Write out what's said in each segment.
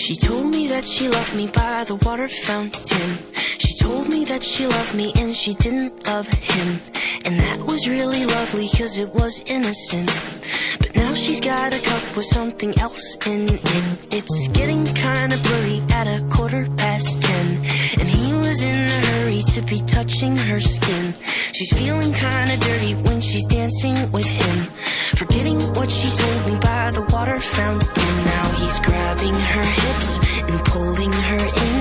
She told me that she loved me by the water fountain. She told me that she loved me and she didn't love him. And that was really lovely cause it was innocent. But now she's got a cup with something else in it. It's getting kinda blurry at 10:15. And he was in a hurry to be touching her skin. She's feeling kinda dirty when she's dancing with him, forgetting what she told me by the water fountain. Now he's grabbing her hips and pulling her in,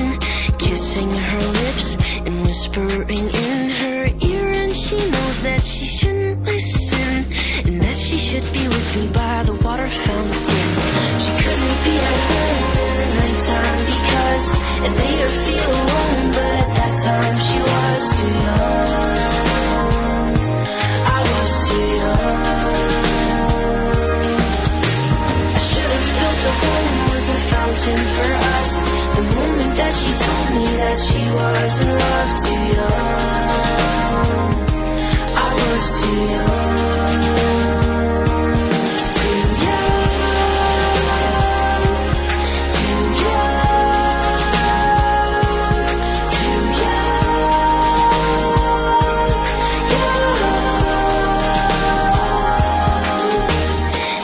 kissing her lips and whispering in her ear. And she knows that she shouldn't listen, and that she should be with me by the water fountain. She couldn't be at home in the nighttime because it made her feel alone. But at that time she was too young. I was too young. I should have built a home with a fountain for us. The moment that she told me that she was in love, too young. I was too young. Too young. Too young. Too young.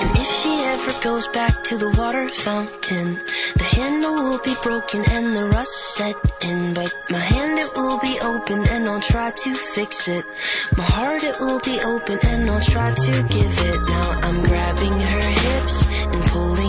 And if she ever goes back to the water fountain, the handle will be broken and the rust set in. But my hand, it will be open and I'll try to fix it. My heart, it will be open and I'll try to give it. Now I'm grabbing her hips and pulling